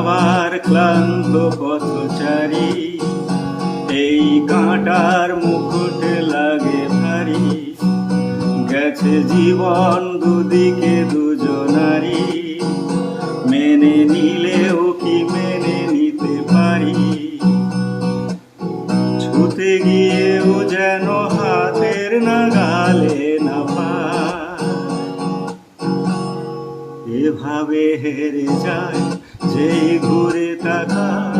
আবার ক্লান্ত পথচারী, এই কাঁটার মুকুট লাগে ভারী। গেছে জীবন দুদিকে দুজনারি, মেনে নিলেও কি মেনে নিতে পারি? ছুতে গিয়েও যেন হাতের নাগালে না পায়। এভাবে হেরে যায় যেই ঘুরে তাকায়।